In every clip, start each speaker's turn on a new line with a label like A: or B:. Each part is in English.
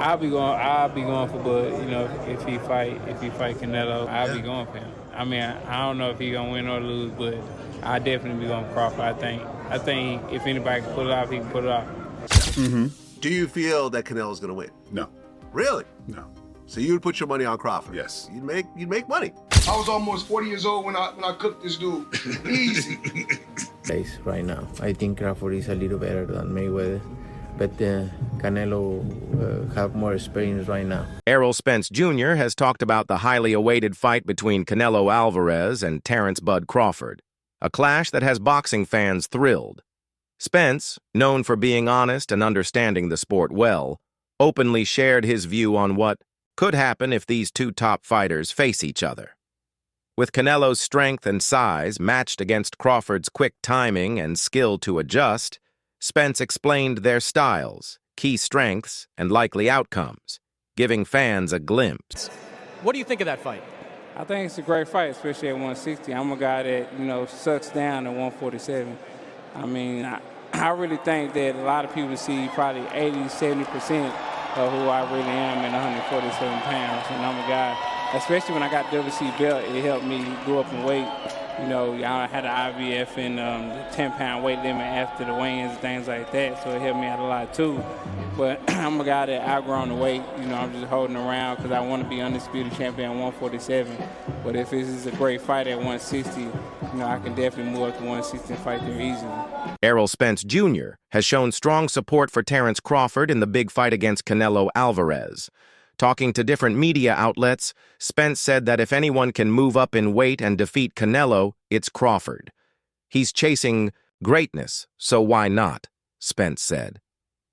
A: I'll be going for Bud. You know, if he fight Canelo, I'll be going for him. I mean, I don't know if he's gonna win or lose, but I definitely be going for Crawford. I think if anybody can pull it off, he can pull it off.
B: Do you feel that Canelo's gonna win?
C: No.
B: Really?
C: No.
B: So you would put your money on Crawford?
C: Yes.
B: You'd make money.
D: I was almost 40 years old when I cooked this dude. Easy.
E: Right now, I think Crawford is a little better than Mayweather, but Canelo have more experience right now.
F: Errol Spence Jr. has talked about the highly awaited fight between Canelo Alvarez and Terence "Bud" Crawford, a clash that has boxing fans thrilled. Spence, known for being honest and understanding the sport well, openly shared his view on what could happen if these two top fighters face each other. With Canelo's strength and size matched against Crawford's quick timing and skill to adjust, Spence explained their styles, key strengths, and likely outcomes, giving fans a glimpse.
G: What do you think of that fight?
A: I think it's a great fight, especially at 160. I'm a guy that, you know, sucks down at 147. I mean, I really think that a lot of people see probably 80–70% of who I really am in 147 pounds. And I'm a guy, especially when I got the WC belt, it helped me go up in weight. You know, I had an IVF and the 10-pound weight limit after the weigh-ins and things like that, so it helped me out a lot too. But I'm a guy that outgrown the weight. You know, I'm just holding around because I want to be undisputed champion at 147. But if this is a great fight at 160, you know, I can definitely move up to 160 and fight there easily.
F: Errol Spence Jr. has shown strong support for Terence Crawford in the big fight against Canelo Alvarez. Talking to different media outlets, Spence said that if anyone can move up in weight and defeat Canelo, it's Crawford. He's chasing greatness, so why not? Spence said.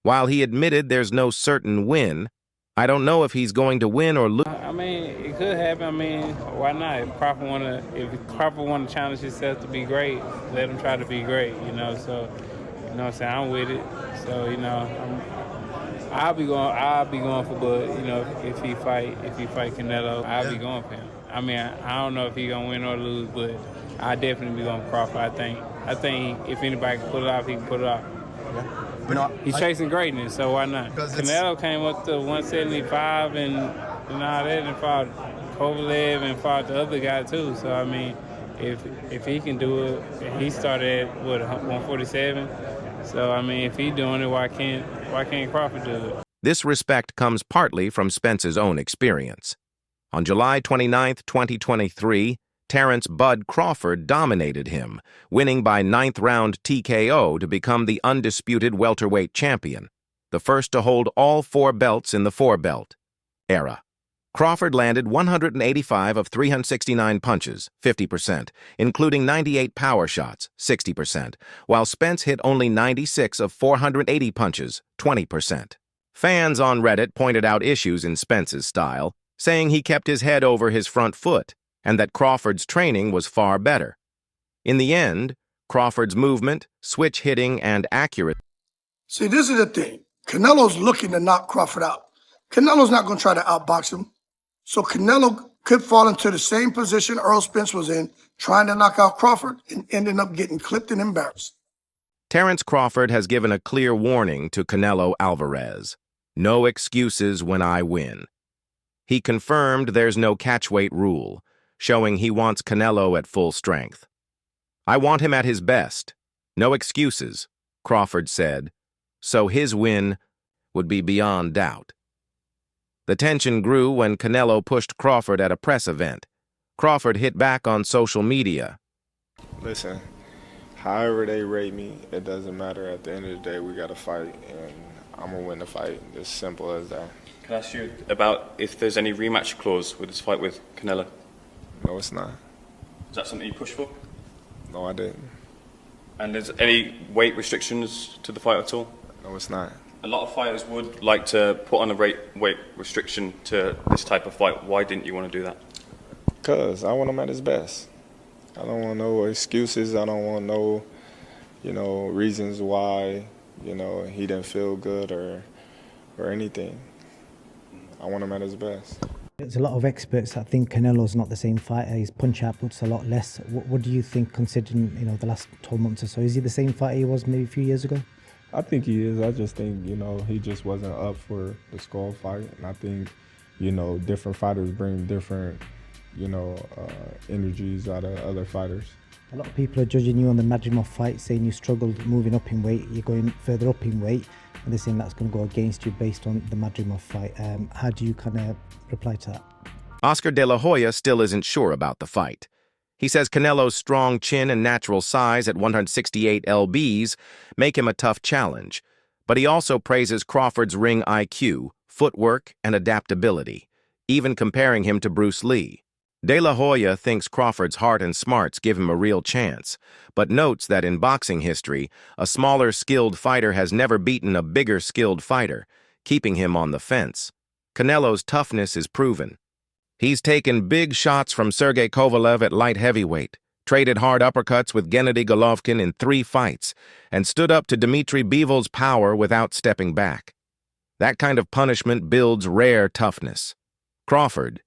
F: While he admitted there's no certain win, I don't know if he's going to win or lose.
A: I mean, it could happen. I mean, why not? If Crawford want to challenge himself to be great, let him try to be great, you know. So, you know what I'm saying? I'm with it. So, you know, I'll be going for Bud. You know, if he fight Canelo, I'll be going for him. I mean, I don't know if he's gonna win or lose, but I definitely be going for Crawford. I think if anybody can pull it off, he can pull it off.
C: Yeah.
A: He's chasing greatness, so why not? Canelo came up to 175 and all that, and fought Kovalev and fought the other guy too. So I mean, if he can do it, he started at 147. So I mean, if he's doing it, why can't Crawford do it?
F: This respect comes partly from Spence's own experience. On July 29, 2023, Terence "Bud" Crawford dominated him, winning by 9th-round TKO to become the undisputed welterweight champion, the first to hold all 4 belts in the 4-belt era. Crawford landed 185 of 369 punches, 50%, including 98 power shots, 60%, while Spence hit only 96 of 480 punches, 20%. Fans on Reddit pointed out issues in Spence's style, saying he kept his head over his front foot, and that Crawford's training was far better. In the end, Crawford's movement, switch hitting, and accuracy.
D: See, this is the thing. Canelo's looking to knock Crawford out. Canelo's not going to try to outbox him. So Canelo could fall into the same position Errol Spence was in, trying to knock out Crawford and ending up getting clipped and embarrassed.
F: Terence Crawford has given a clear warning to Canelo Alvarez. No excuses when I win. He confirmed there's no catchweight rule, showing he wants Canelo at full strength. I want him at his best. No excuses, Crawford said, so his win would be beyond doubt. The tension grew when Canelo pushed Crawford at a press event. Crawford hit back on social media.
H: Listen, however they rate me, it doesn't matter. At the end of the day, we got to fight, and I'm going to win the fight. As simple as that.
I: Can I ask you about if there's any rematch clause with this fight with Canelo?
H: No, it's not.
I: Is that something you pushed for?
H: No, I didn't.
I: And there's any weight restrictions to the fight at all?
H: No, it's not.
I: A lot of fighters would like to put on a weight restriction to this type of fight. Why didn't you want to do that?
H: Because I want him at his best. I don't want no excuses. I don't want no, reasons why, he didn't feel good or anything. I want him at his best.
J: There's a lot of experts that think Canelo's not the same fighter. His punch output's a lot less. What do you think, considering the last 12 months or so? Is he the same fighter he was maybe a few years ago?
H: I think he is. I just think, you know, he just wasn't up for the Skull fight. And I think, you know, different fighters bring different, you know, energies out of other fighters.
J: A lot of people are judging you on the Madrimov fight, saying you struggled moving up in weight. You're going further up in weight, and they're saying that's going to go against you based on the Madrimov fight. How do you kind of reply to that?
F: Oscar De La Hoya still isn't sure about the fight. He says Canelo's strong chin and natural size at 168 lbs make him a tough challenge, but he also praises Crawford's ring IQ, footwork, and adaptability, even comparing him to Bruce Lee. De La Hoya thinks Crawford's heart and smarts give him a real chance, but notes that in boxing history, a smaller skilled fighter has never beaten a bigger skilled fighter, keeping him on the fence. Canelo's toughness is proven. He's taken big shots from Sergey Kovalev at light heavyweight, traded hard uppercuts with Gennady Golovkin in 3 fights, and stood up to Dmitry Bivol's power without stepping back. That kind of punishment builds rare toughness. Crawford,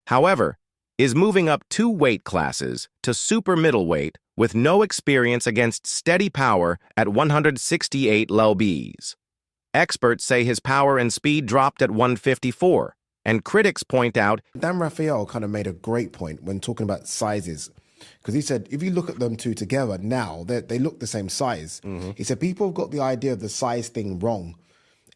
F: however, is moving up 2 weight classes to super middleweight with no experience against steady power at 168 lbs. Experts say his power and speed dropped at 154, and critics point out
C: Dan Rafael kind of made a great point when talking about sizes, because he said if you look at them two together now, they look the same size. He said people have got the idea of the size thing wrong.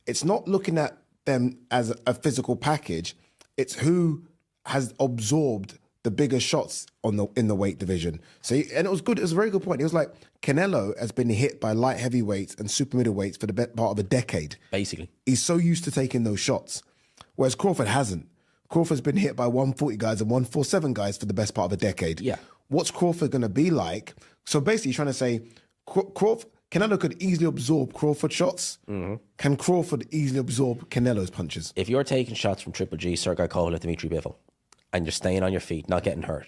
C: It's not looking at them as a physical package, it's who has absorbed the bigger shots in the weight division. So, and it was good. It was a very good point. It was like Canelo has been hit by light heavyweights and super middleweights for the best part of a decade.
G: Basically,
C: he's so used to taking those shots, whereas Crawford hasn't. Crawford's been hit by 140 guys and 147 guys for the best part of a decade.
G: Yeah.
C: What's Crawford going to be like? So basically, trying to say Canelo could easily absorb Crawford shots. Can Crawford easily absorb Canelo's punches?
G: If you're taking shots from Triple G, Sergey Kovalev, Dmitry Bivol, and you're staying on your feet, not getting hurt,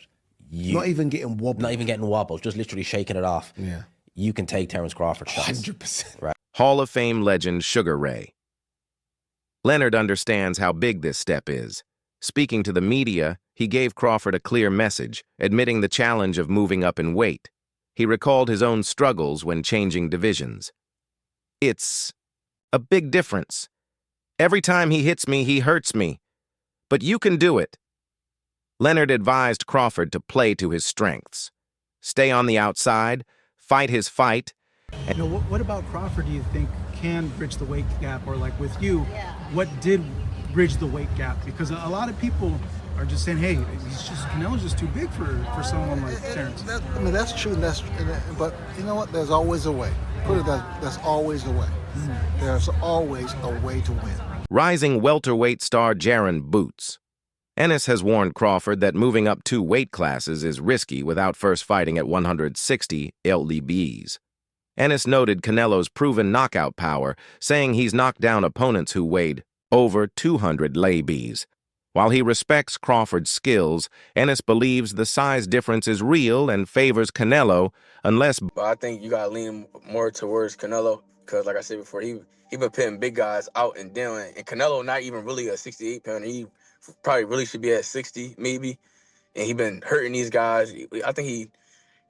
C: not even getting wobbled,
G: just literally shaking it off.
C: Yeah,
G: you can take Terence Crawford shots.
C: 100%.
G: Right.
F: Hall of Fame legend Sugar Ray. Leonard understands how big this step is. Speaking to the media, he gave Crawford a clear message, admitting the challenge of moving up in weight. He recalled his own struggles when changing divisions. It's a big difference. Every time he hits me, he hurts me. But you can do it. Leonard advised Crawford to play to his strengths. Stay on the outside, fight his fight.
K: You know, what about Crawford do you think can bridge the weight gap? Or like with you, what did bridge the weight gap? Because a lot of people are just saying, hey, Canelo's just too big for someone like Terence.
L: That's true, but you know what? There's always a way. Put it that there's always a way. There's always a way to win.
F: Rising welterweight star Jaron Boots. Ennis has warned Crawford that moving up 2 weight classes is risky without first fighting at 160 lbs. Ennis noted Canelo's proven knockout power, saying he's knocked down opponents who weighed over 200 lbs. While he respects Crawford's skills, Ennis believes the size difference is real and favors Canelo unless...
M: But I think you got to lean more towards Canelo because, like I said before, he been putting big guys out and down. And Canelo not even really a 68-pounder. He probably really should be at 60, maybe. And he been hurting these guys. I think he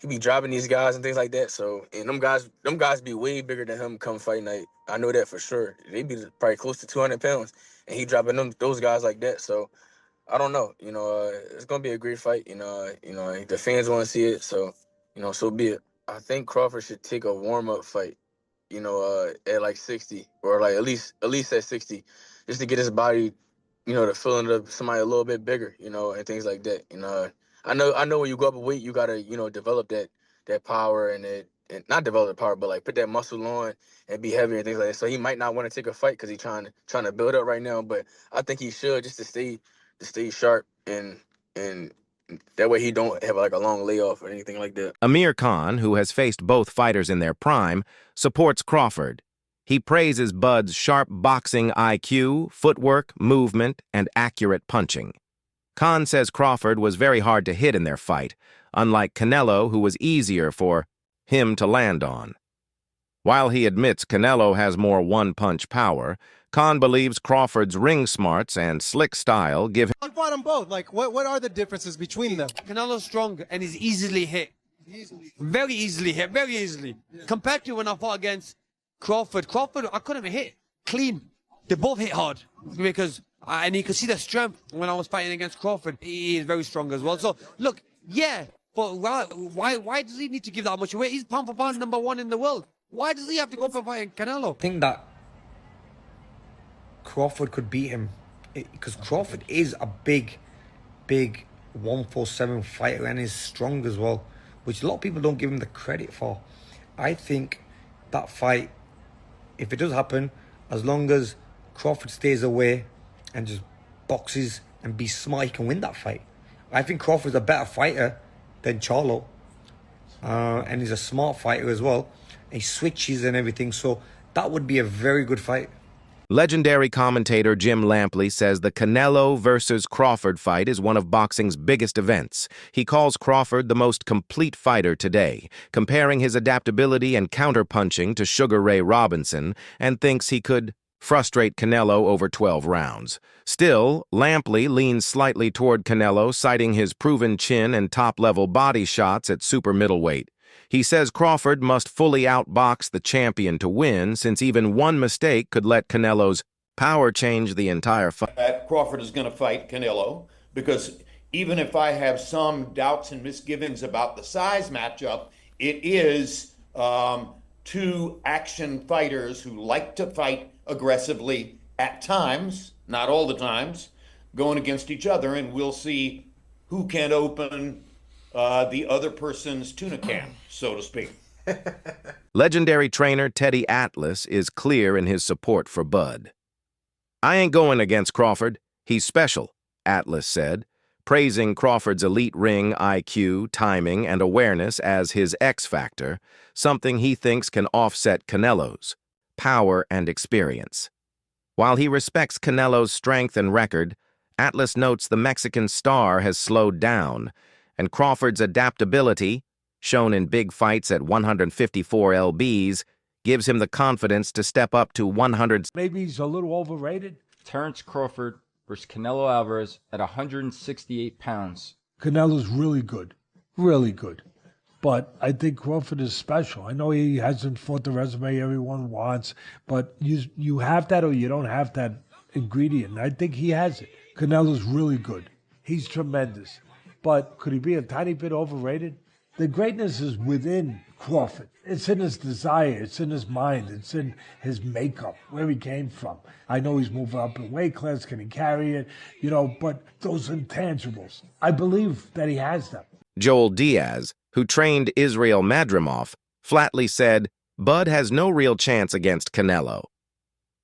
M: be dropping these guys and things like that. So, and them guys be way bigger than him come fight night. I know that for sure. They be probably close to 200 pounds. And he dropping those guys like that. So, I don't know. You know, it's going to be a great fight. You know, the fans want to see it. So, you know, so be it. I think Crawford should take a warm-up fight, you know, at like 60 or like at least at 60 just to get his body, you know, the feeling of somebody a little bit bigger, you know, and things like that. You know, I know when you go up a weight, you got to, you know, develop that power and not develop the power, but like put that muscle on and be heavier and things like that. So he might not want to take a fight because he's trying to build up right now, but I think he should just to stay sharp and that way he don't have like a long layoff or anything like that.
F: Amir Khan, who has faced both fighters in their prime, supports Crawford. He praises Bud's sharp boxing IQ, footwork, movement, and accurate punching. Khan says Crawford was very hard to hit in their fight, unlike Canelo, who was easier for him to land on. While he admits Canelo has more one-punch power, Khan believes Crawford's ring smarts and slick style give him...
N: I fought them both. Like, what are the differences between them?
O: Canelo's strong and is easily hit. Very easily hit, very easily. Compared to when I fought against Crawford, I couldn't even hit clean. They both hit hard because, and you can see the strength when I was fighting against Crawford. He is very strong as well. So look, yeah, but why does he need to give that much away? He's pound for pound #1 in the world. Why does he have to go for fighting Canelo?
P: I think that Crawford could beat him because Crawford is a big 147 fighter and is strong as well, which a lot of people don't give him the credit for. I think that fight, if it does happen, as long as Crawford stays away and just boxes and be smart, he can win that fight. I think Crawford's a better fighter than Charlo, and he's a smart fighter as well. He switches and everything, so that would be a very good fight.
F: Legendary commentator Jim Lampley says the Canelo versus Crawford fight is one of boxing's biggest events. He calls Crawford the most complete fighter today, comparing his adaptability and counterpunching to Sugar Ray Robinson, and thinks he could frustrate Canelo over 12 rounds. Still, Lampley leans slightly toward Canelo, citing his proven chin and top-level body shots at super middleweight. He says Crawford must fully outbox the champion to win, since even one mistake could let Canelo's power change the entire fight.
Q: Crawford is going to fight Canelo, because even if I have some doubts and misgivings about the size matchup, it is two action fighters who like to fight aggressively at times, not all the times, going against each other, and we'll see who can open the other person's tuna can, so to speak.
F: Legendary trainer Teddy Atlas is clear in his support for Bud. "I ain't going against Crawford. He's special," Atlas said, praising Crawford's elite ring IQ, timing, and awareness as his X factor, something he thinks can offset Canelo's power and experience. While he respects Canelo's strength and record, Atlas notes the Mexican star has slowed down, and Crawford's adaptability, shown in big fights at 154 lbs, gives him the confidence to step up to 100.
R: Maybe he's a little overrated. Terence Crawford versus Canelo Alvarez at 168 pounds.
S: Canelo's really good. But I think Crawford is special. I know he hasn't fought the resume everyone wants, but you have that or you don't have that ingredient. I think he has it. Canelo's really good. He's tremendous. But could he be a tiny bit overrated? The greatness is within Crawford. It's in his desire. It's in his mind. It's in his makeup, where he came from. I know he's moving up in weight class. Can he carry it? But those intangibles, I believe that he has them.
F: Joel Diaz, who trained Israel Madrimov, flatly said, "Bud has no real chance against Canelo."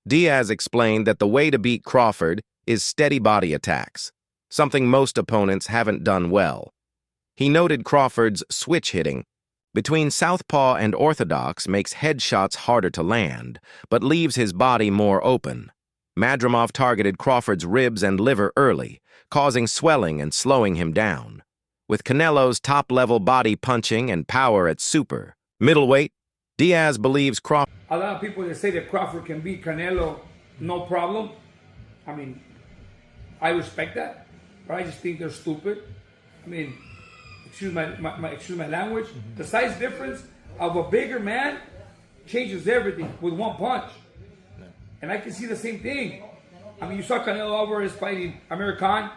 F: Diaz explained that the way to beat Crawford is steady body attacks, something most opponents haven't done well. He noted Crawford's switch hitting between southpaw and orthodox makes headshots harder to land, but leaves his body more open. Madrimov targeted Crawford's ribs and liver early, causing swelling and slowing him down. With Canelo's top-level body punching and power at super middleweight, Diaz believes Crawford...
T: A lot of people that say that Crawford can beat Canelo, no problem. I mean, I respect that, but I just think they're stupid. I mean, excuse my language. The size difference of a bigger man changes everything with one punch. And I can see the same thing. I mean, you saw Canelo Alvarez fighting Amir Khan.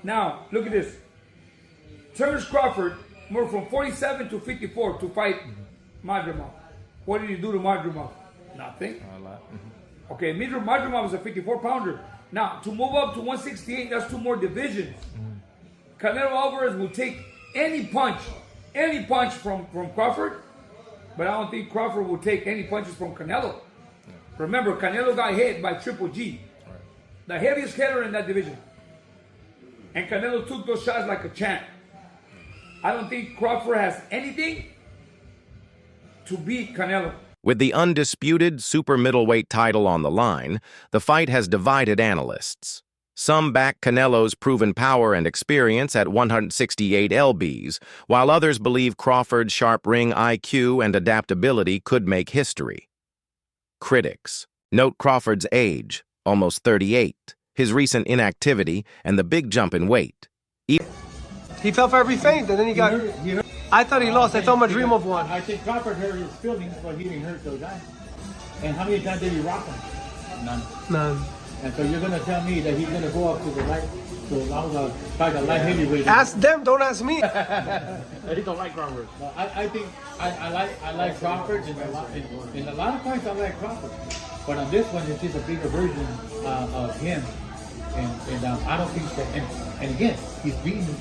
T: Now, look at this. Terence Crawford moved from 47 to 54 to fight Madrimov. What did he do to Madrimov? Nothing. Okay, Madrimov was a 54-pounder. Now, to move up to 168, that's 2 more divisions. Canelo Alvarez will take any punch from Crawford, but I don't think Crawford will take any punches from Canelo. Remember, Canelo got hit by Triple G, the heaviest hitter in that division. And Canelo took those shots like a champ. I don't think Crawford has anything to beat Canelo.
F: With the undisputed super middleweight title on the line, the fight has divided analysts. Some back Canelo's proven power and experience at 168 lbs, while others believe Crawford's sharp ring IQ and adaptability could make history. Critics note Crawford's age, almost 38, his recent inactivity, and the big jump in weight.
N: He fell for every feint, and then he got... I thought he lost. I thought Madrimov won.
U: I think Crawford hurt his feelings, but he didn't hurt those guys. And how many times did he rock him? None.
N: None.
U: And so you're gonna tell me that he's gonna go up to the light, the light heavyweight?
N: Ask them, don't ask me.
U: He don't like Crawford. No, I think I like Crawford. In a lot of fights, I like Crawford. But on this one, it's just a bigger version of him. And I don't think that. And again, he's beaten.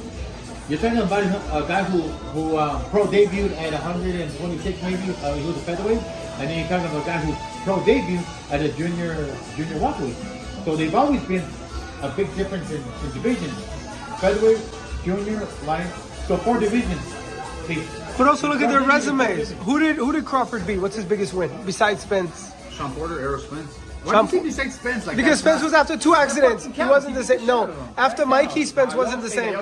U: You're talking about a guy who pro debuted at 126 maybe. He was a featherweight, and then you're talking about a guy who pro debuted at a junior welterweight. So they've always been a big difference in divisions. Featherweight, junior, light. So 4 divisions.
N: But also look at their resumes. Who did Crawford beat? What's his biggest win besides Spence?
V: Sean Porter, Errol Spence. Why do you think besides Spence? Like
N: because Spence was after 2 accidents. He wasn't the same. No, after Mikey, Spence wasn't the same.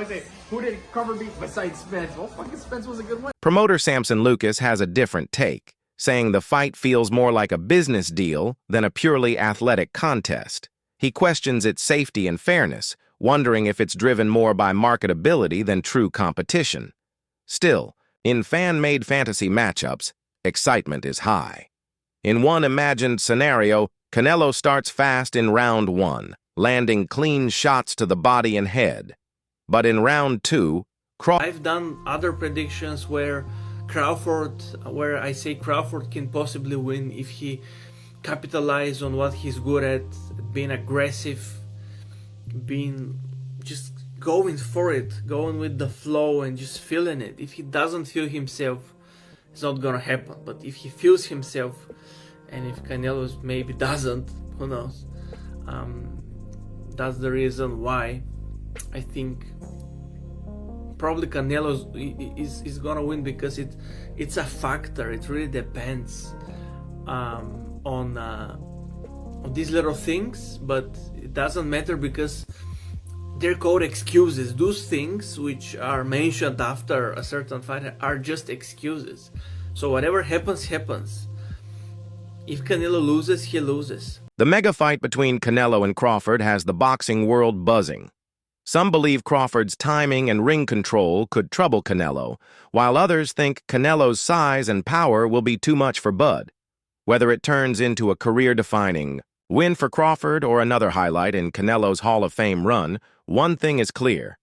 V: Who did Crawford beat besides Spence? Well, fucking Spence was a good one.
F: Promoter Samson Lucas has a different take, saying the fight feels more like a business deal than a purely athletic contest. He questions its safety and fairness, wondering if it's driven more by marketability than true competition. Still, in fan-made fantasy matchups, excitement is high. In one imagined scenario, Canelo starts fast in round 1, landing clean shots to the body and head. But in round 2,
W: I've done other predictions where I say Crawford can possibly win if he capitalizes on what he's good at, being aggressive, being just going for it, going with the flow and just feeling it. If he doesn't feel himself, it's not gonna happen. But if he feels himself, and if Canelo maybe doesn't, who knows? That's the reason why I think probably Canelo is gonna win, because it's a factor. It really depends on these little things, but it doesn't matter because they're called excuses. Those things which are mentioned after a certain fight are just excuses. So whatever happens, happens. If Canelo loses, he loses.
F: The mega fight between Canelo and Crawford has the boxing world buzzing. Some believe Crawford's timing and ring control could trouble Canelo, while others think Canelo's size and power will be too much for Bud. Whether it turns into a career-defining win for Crawford or another highlight in Canelo's Hall of Fame run, one thing is clear.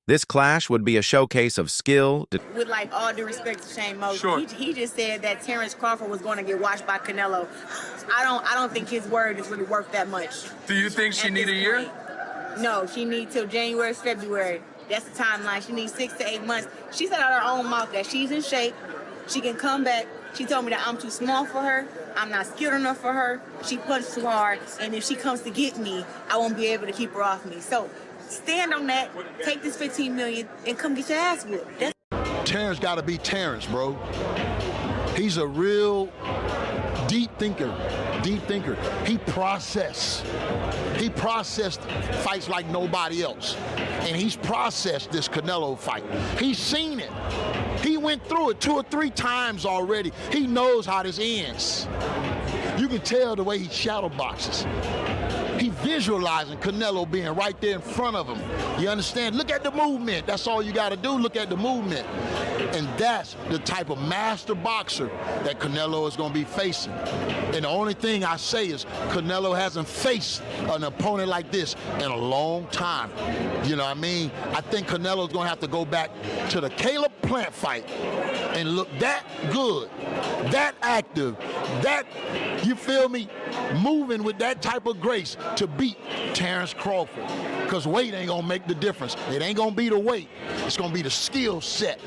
F: This clash would be a showcase of skill.
X: With like all due respect to Shane Mosley, sure. he just said that Terence Crawford was going to get watched by Canelo. I don't think his word is really worth that much.
V: Do you think she need a year?
X: No, she needs till January, February. That's the timeline. She needs 6 to 8 months. She said out of her own mouth that she's in shape. She can come back. She told me that I'm too small for her. I'm not skilled enough for her. She punched too hard. And if she comes to get me, I won't be able to keep her off me. So stand on that, take this $15 million, and come get your ass whipped.
Y: Terence got to be Terence, bro. He's a real deep thinker. He processed fights like nobody else. And he's processed this Canelo fight. He's seen it. He went through it 2 or 3 times already. He knows how this ends. You can tell the way he shadow boxes. He visualizing Canelo being right there in front of him. You understand? Look at the movement. That's all you got to do. Look at the movement. And that's the type of master boxer that Canelo is going to be facing. And the only thing I say is Canelo hasn't faced an opponent like this in a long time. You know what I mean? I think Canelo's going to have to go back to the Caleb Plant fight and look that good, that active, that, you feel me, moving with that type of grace to beat Terence Crawford. Because weight ain't going to make the difference. It ain't going to be the weight. It's going to be the skill set.